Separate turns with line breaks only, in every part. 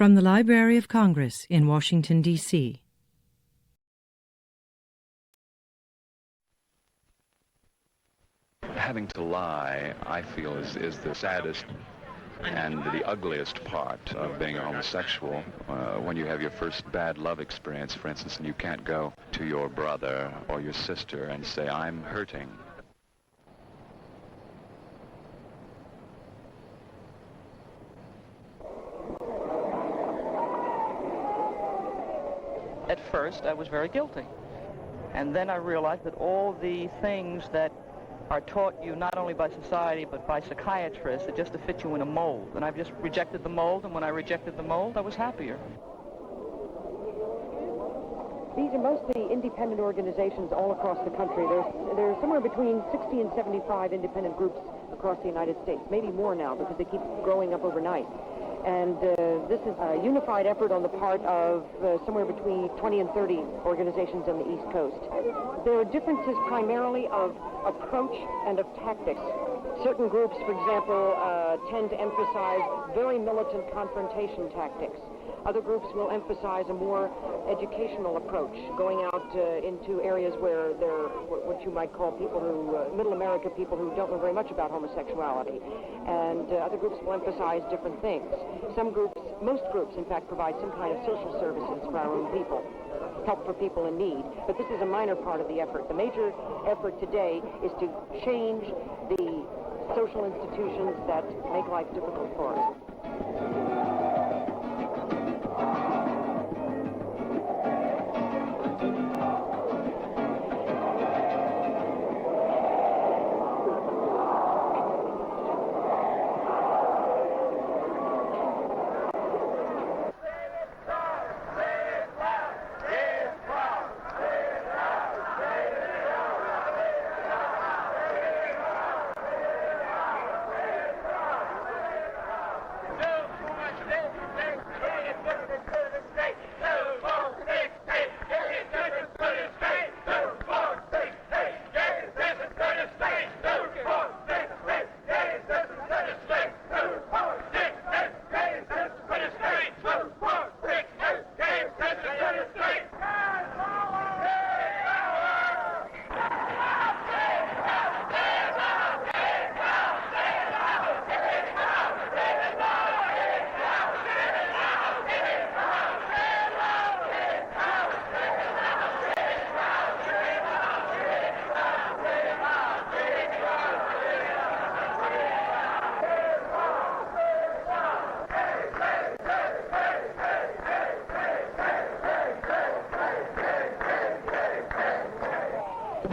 From the Library of Congress in Washington, D.C.
Having to lie, I feel, is the saddest and the ugliest part of being a homosexual. When you have your first bad love experience, for instance, and you can't go to your brother or your sister and say, I'm hurting.
At first, I was very guilty. And then I realized that all the things that are taught you not only by society but by psychiatrists are just to fit you in a mold. And I've just rejected the mold, and when I rejected the mold, I was happier.
These are mostly independent organizations all across the country. There's somewhere between 60 and 75 independent groups across the United States, maybe more now because they keep growing up overnight. And this is a unified effort on the part of somewhere between 20 and 30 organizations on the East Coast. There are differences primarily of approach and of tactics. Certain groups, for example, tend to emphasize very militant confrontation tactics. Other groups will emphasize a more educational approach, going out into areas where there are what you might call people who, middle America people who don't know very much about homosexuality. And other groups will emphasize different things. Some groups, most groups, in fact, provide some kind of social services for our own people, help for people in need. But this is a minor part of the effort. The major effort today is to change the social institutions that make life difficult for us.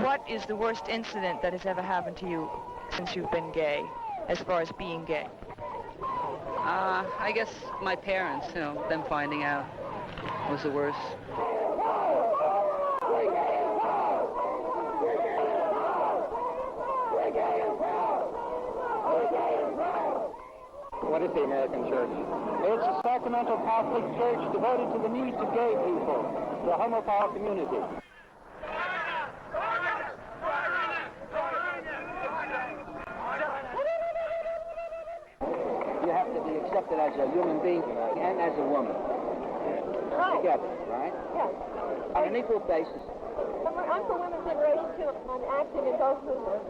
What is the worst incident that has ever happened to you since you've been gay, as far as being gay?
I guess my parents, them finding out was the worst.
What is the American Church? It's a sacramental Catholic church devoted to the needs of gay people, the homophile community. You have to be accepted as a human being and as a woman.
Right.
Together, right?
Yes.
On an equal basis.
I'm for women's liberation too. I'm active in both movements.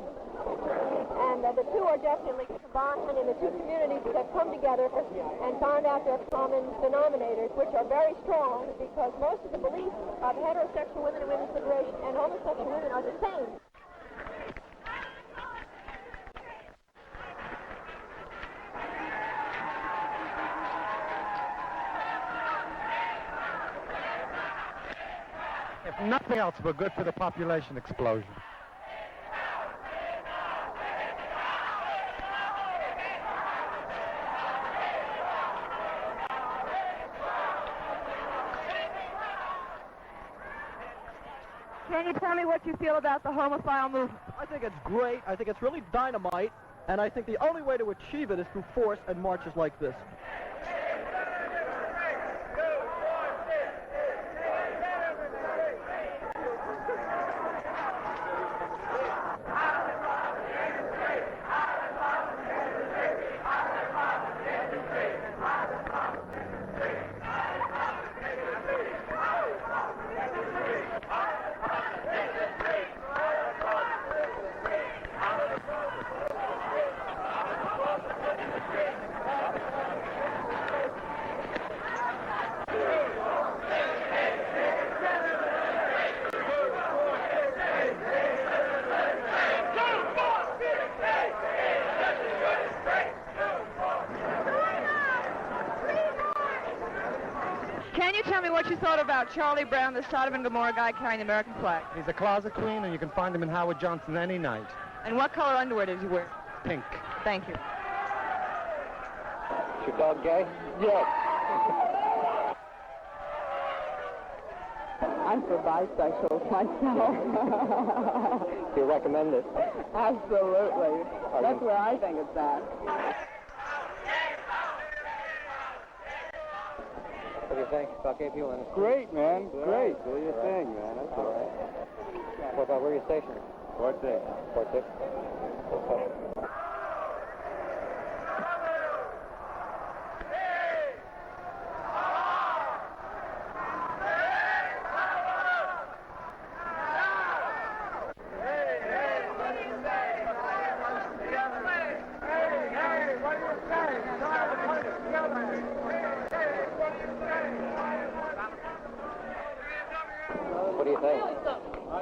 And the two are definitely combined, and the two communities have come together and found out their common denominators, which are very strong because most of the beliefs of heterosexual women and women's liberation and homosexual women are the same.
If nothing else, we're good for the population explosion.
Can you tell me what you feel about the homophile movement?
I think it's great. I think it's really dynamite. And I think the only way to achieve it is through force and marches like this.
Can you tell me what you thought about Charlie Brown, the Sodom and Gomorrah guy carrying the American flag?
He's a closet queen, and you can find him in Howard Johnson any night.
And what color underwear does he wear?
Pink.
Thank you.
Is your dog gay? Yes.
I'm for bisexuals myself.
Do you recommend it?
Absolutely. That's where I think it's at.
What do you think about gay people? Great, man. Great. Do your thing, man. That's all right. What about where are you stationed? Fort 6. Fort 6? What do you think?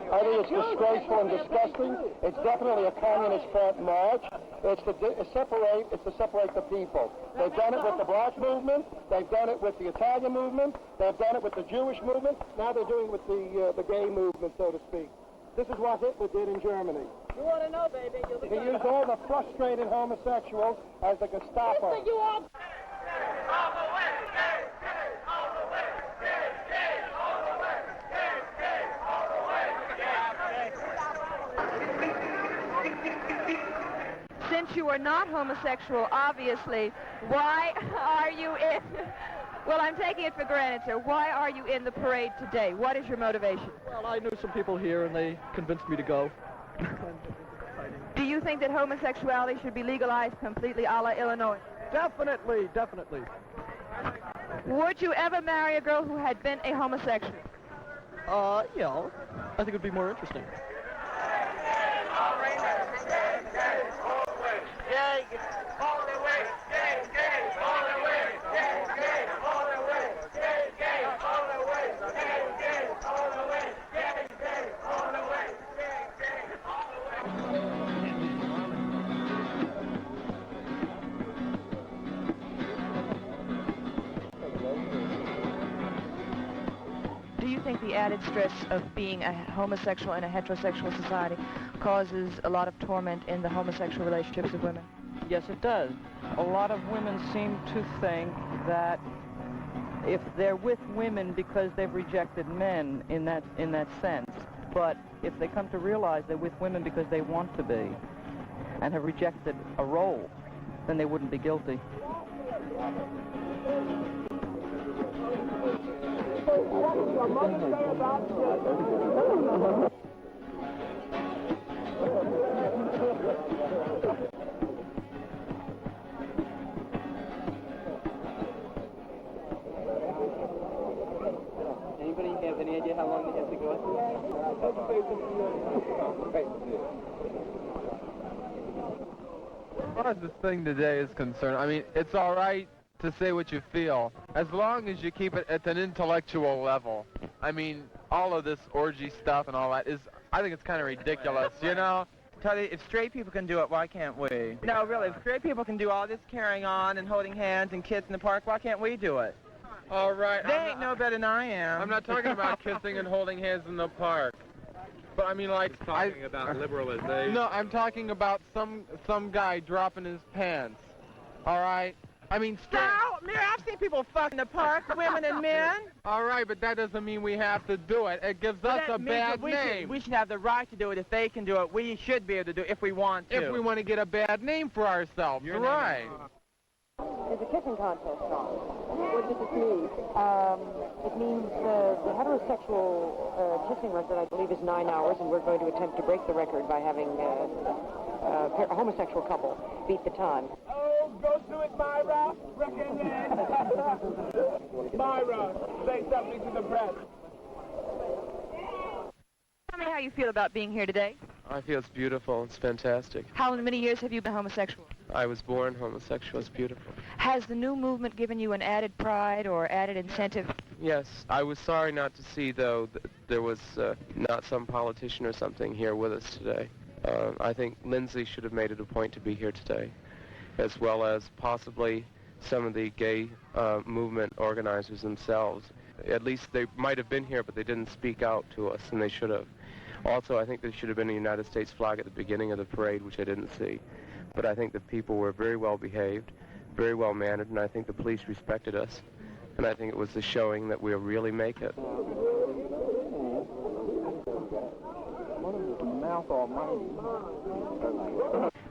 I think it's disgraceful and disgusting. It's definitely a communist front march. It's to separate the people. They've done it with the black movement. They've done it with the Italian movement. They've done it with the Jewish movement. Now they're doing it with the gay movement, so to speak. This is what Hitler did in Germany.
You want to know, baby?
He used all the frustrated homosexuals as the Gestapo.
Since you are not homosexual, obviously, why are you in... Well, I'm taking it for granted, sir. Why are you in the parade today? What is your motivation?
Well, I knew some people here, and they convinced me to go.
Do you think that homosexuality should be legalized completely a la Illinois?
Definitely, definitely.
Would you ever marry a girl who had been a homosexual?
Yeah, I think it would be more interesting.
Do you think the added stress of being a homosexual in a heterosexual society causes a lot of torment in the homosexual relationships of women?
Yes, it does. A lot of women seem to think that if they're with women because they've rejected men in that sense, but if they come to realize they're with women because they want to be and have rejected a role, then they wouldn't be guilty.
Anybody have any idea how long they have to go?
As far as this thing today is concerned, I mean, it's all right to say what you feel, as long as you keep it at an intellectual level. I mean, all of this orgy stuff and all that is, I think it's kind of ridiculous, you know?
Tell you, if straight people can do it, why can't we? No, really, if straight people can do all this carrying on and holding hands and kiss in the park, why can't we do it?
All right.
They ain't no better than I am.
I'm not talking about kissing and holding hands in the park. But I mean, like,
He's talking about liberalization.
No, I'm talking about some guy dropping his pants. All right? I mean,
No, I've seen people fuck in the park, women and men.
All right, but that doesn't mean we have to do it. It gives us a bad name.
We should have the right to do it. If they can do it, we should be able to do it if we want to.
If we want to get a bad name for ourselves, right?
It's a kissing contest song. What does it mean? It means the heterosexual kissing record, I believe, is 9 hours, and we're going to attempt to break the record by having a homosexual couple beat the time.
Oh, go to it, Myra. Myra, say something to the press.
Tell me how you feel about being here today.
I feel it's beautiful. It's fantastic.
How many years have you been homosexual?
I was born homosexual. It's beautiful.
Has the new movement given you an added pride or added incentive?
Yes. I was sorry not to see, though, that there was not some politician or something here with us today. I think Lindsay should have made it a point to be here today, as well as possibly some of the gay movement organizers themselves. At least they might have been here, but they didn't speak out to us, and they should have. Also, I think there should have been a United States flag at the beginning of the parade, which I didn't see. But I think the people were very well behaved, very well mannered, and I think the police respected us. And I think it was the showing that we'll really make it.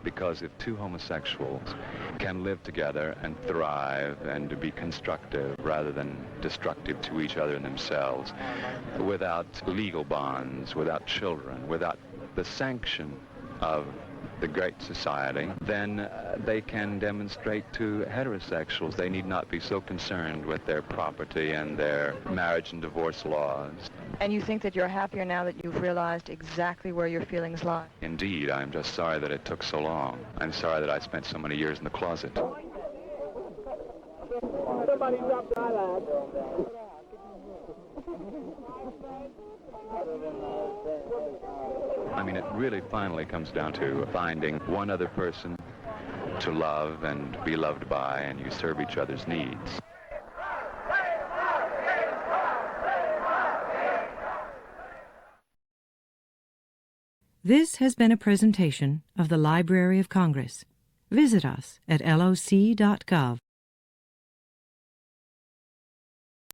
Because if two homosexuals can live together and thrive and to be constructive rather than destructive to each other and themselves, without legal bonds, without children, without the sanction of the great society, then they can demonstrate to heterosexuals they need not be so concerned with their property and their marriage and divorce laws.
And you think that you're happier now that you've realized exactly where your feelings lie?
Indeed, I'm just sorry that it took so long. I'm sorry that I spent so many years in the closet.
Somebody dropped the eyelash.
I mean, it really finally comes down to finding one other person to love and be loved by, and you serve each other's needs.
This has been a presentation of the Library of Congress. Visit us at loc.gov.